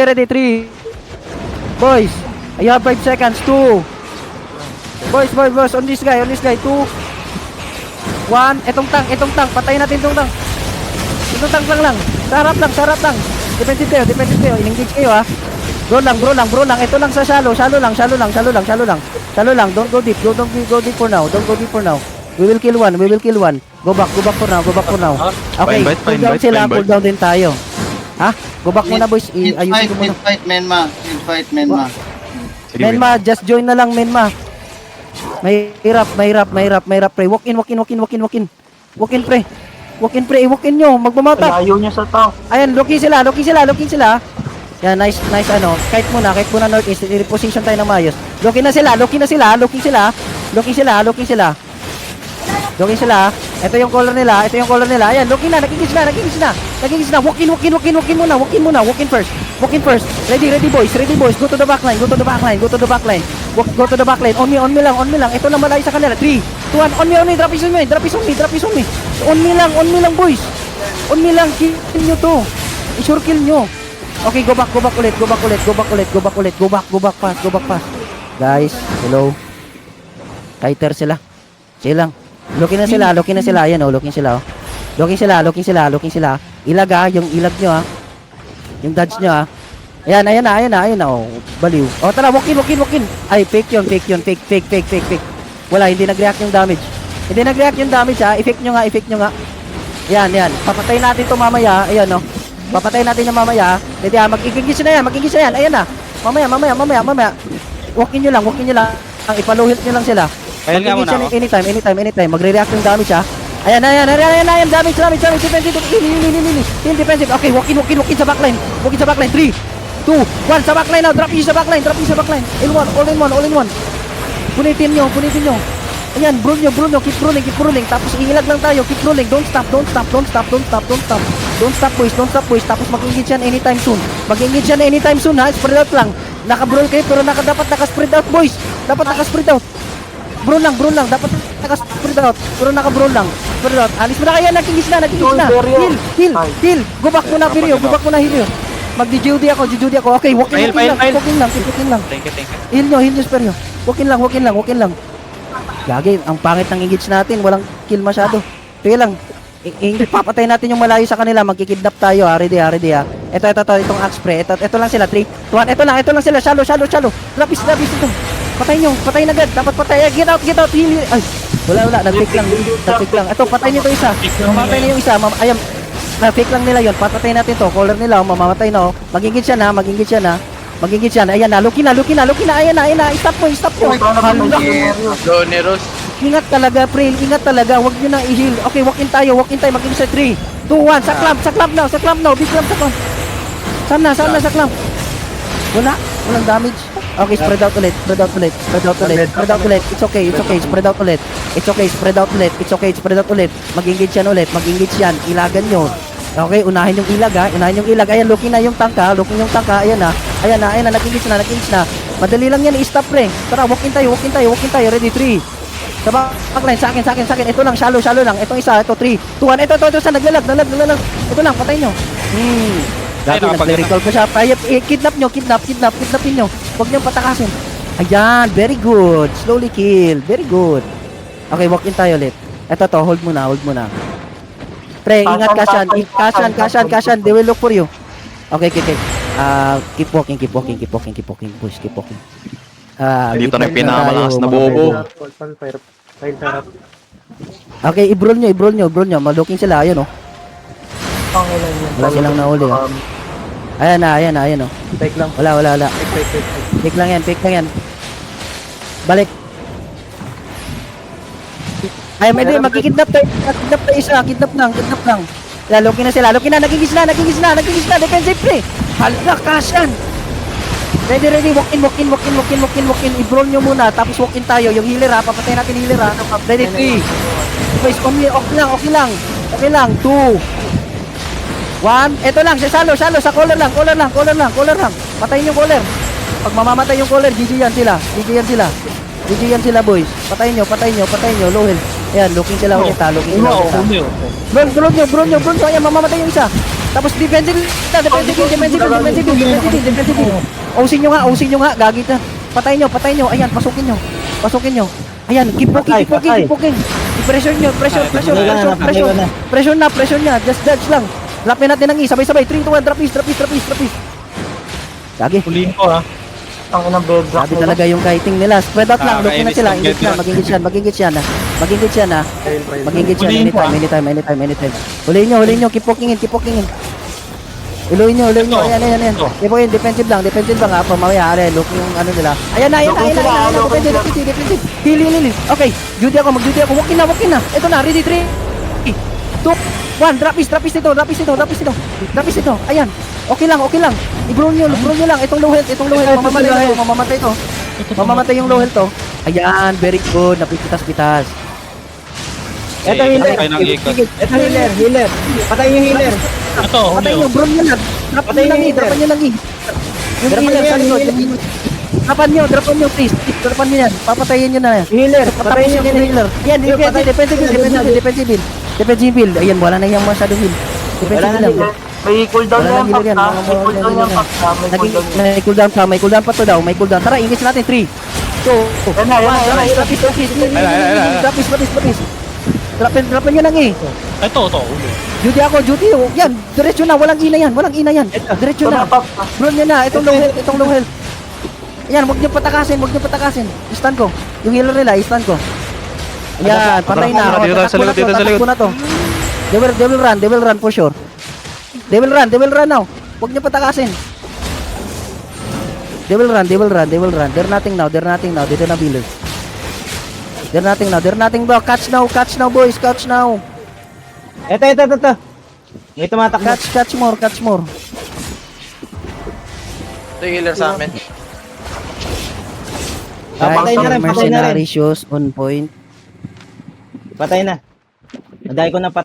ready, 3. Boys, you have 5 seconds, 2. Boys, on this guy, 2. 1, etong tank, patayin natin itong tank. Itong tank lang. Sarap lang. Defensive kayo, in-engage kayo ha. Bro lang. Ito lang sa shallow lang. Don't go deep for now. We will kill one. Go back for now. Okay, cool down sila, cool down din tayo. Ha? Go back muna boys, ayusin ko muna. Mid-fight, Menma. Menma, just join na lang Menma. Mahirap pre. Walk in pre. Walk in nyo, magmamata. Ayaw niya sa tao. Ayan, looking sila. Yan, nice Kite muna northeast, reposition tayo ng maayos. Looking na sila. Ito yung color nila. Ayan, looking na, nakikis na. Walk in first. Ready boys. Go to the backline. Go to the backline. On me lang. Ito na malayo sa kanila. 3, 2, 1. On me. Drop is on me. On me lang boys. Kill nyo to. I-sure kill nyo. Okay, go back ulit. Go back fast. Guys, hello. Kiter sila. Silang. Looking na sila. Ayan oh, looking sila. Ilag yung ilag nyo ha. Yung dodge nyo ha. Ayan na oh. Baliw. Oh, tara, walk in. Ay, fake yun. Fake. Wala, hindi nag-react yung damage ha. Effect nyo nga. Yan. Papatayin natin to mamaya. Ayan oh. Papatayin natin yung mamaya. Hindi ha, mag-engage na yan. Ayan na. Mamaya. Walk in nyo lang. Ipaluhit nyo lang sila. Ayun nga muna ako. Anytime. Magre-react yung damage ha. Ayan. Damage. Defensive. Heal defensive. Okay, walk in sa backline. 3, 2, 1. Sa backline now. Drop you sa backline. All in one. Punitin nyo. Ayan, bro nyo. Keep rolling. Tapos iilag lang tayo. Keep rolling. Don't stop, boys. Tapos mag-engage yan anytime soon ha. Spread out lang. Naka-brawl kayo pero dapat naka-spread out, boys. Brawl lang. Dapat naka-spread out. Pero naka-brawl lang. Spread out. Alis mo na kaya. Nakikis na. Heal. Go back muna, Hirio. Mag-Judy ako. Okay, walking lang. Thank you. Heal nyo, Speryo. Walking lang. Gagi, ang pangit ng engage natin. Walang kill masyado. Sige lang. Papatay natin yung malayo sa kanila. Magkikidnap tayo ha. Ready ha. Ito. Itong axe spray. Ito lang sila. 3, 2, 1. Ito lang sila. Shallow. Lapis ito. Patayin agad. Dapat patay. Get out. Heal. Ay, wala. Nag-fake lang. Ito, patayin nito isa. Mamatay na yung isa. Ayan. Na-fake lang nila yun. Patay natin to. Caller nila. Mamamatay na. Mag-engage yan. Ayan na. Lucky na. Ayan na. Stop mo. Doneros. Ingat talaga, pre. Huwag nyo na i-heal. Okay, walk in tayo. Mag-engage sa 3, 2, 1. Sa clamp now. Big clamp sa clamp. Saan na sa clamp? Walang damage. Okay, spread out ulit. It's okay. Spread out ulit. Mag-engage yan. Ilagan nyo. Okay, unahin yung ilag ha. Ayan, looking na yung tank ha. Ayan na. Nag-engage na. Madali lang yan, i-stop pre. Tara, walk in tayo. Ready, 3. Sa backline, sa akin. Ito lang, shallow lang. Itong isa, ito, 3, 2, 1. Ito, sa naglalag. Ito lang, patay nyo. Dati, nag-recall ko siya. Kidnapin nyo. Huwag nyo patakasin. Ayan, very good. Slowly kill. Very good. Okay, walk in tayo ulit. Ito, hold muna. Pre, ingat Kashan. They will look for you. Okay. Keep walking. Push, keep walking. Dito na yung pinamalakas na bobo. Okay, i-brawl nyo. Maluking sila, ayun oh. Wala silang nahuli oh. Ayan na. Fake lang. Wala. Fake lang yan. Balik. Ay, may magkikidnap tayo isa. Kidnap lang. Lalokin na sila. Nagigis na. Defensive play. Hala, Kashan. Ready. Walk in. I-brawl nyo muna. Tapos walk in tayo. Yung healer ha. Papatay natin healer ha. Ready, 3. Guys, okay lang. 2, 1. Ito lang. Sa shallow. Sa collar lang. Patayin yung collar. Pag mamamatay yung collar, GG yan sila, boys. Patayin nyo. Low health. Ayan, looking sila ulit ha. Bro nyo. Ayan, mamamatay yung isa. Tapos defensive na, defensive. Usin nyo nga, gagi ka. Patayin nyo. Ayan, pasukin nyo. Ayan, keep poking. Pressure nyo. Pressure na. Just dodge lang. Lapin natin ng sabay-sabay. 3, 2, 1, drop is. Gagi. Huliin ko ha. Ang inang bedrock. Sabi talaga yung kiting nila. Spread out lang. Looking na sila. kainis lang, Maging-git yan. Anytime. Huliin nyo. Keep pokingin. Iluin nyo. Ayan. Keep pokingin. Defensive lang ha. Pamaya. Look yung ano nila. Ayan na. Defensive. Heal. Okay. Mag-duty ako. Walk in na. Ito na. Ready. 3, 2, 1. Drop is ito. Ayan. Okay lang. I-grow nyo lang. Itong low health. Mamamatay yung low health to. Ayan, very good. Napipitas-pitas. Ito healer. Kayo nang ikot. Ito healer. Patayin yung healer. Ito, Patay nyo, bro nyo lang. Drapan nyo lang. Yung healer sa likod. Drapan nyo, please. Drapan nyo yan. Papatayin nyo na yan. Healer. Patayin Patapos yung nyo yung healer. Ayan, defensive build. Ayan, wala na yung masyado build. Defensive build lang. May cooldown Wala na lang yan, healer yan. Pak. May cooldown yan, Pak. May cooldown pa. May cooldown pa to daw. May cooldown. Tara, ingis natin. 3, 2, 1. Lapis. Drapin nyo lang eh. Ito. Duty ako. Yan, diretso na. Walang ina yan. Diretso na. Bro nyo na. Itong low health. Ayan, huwag nyo patakasin. Stun ko. Yung healer nila, stun ko. Ayan, patay na. Dito sa likod. Tatakbo na to. They will run for sure. They will run now. Huwag nyo patakasin. They will run. They're nothing now. Dito na village. They're nothing bro. Catch now boys. Ito. May tumatakbo. Catch more. Ito yung healer sa amin. Patay na rin. Mercenary shows on point. Patay na. Naday ko na patay.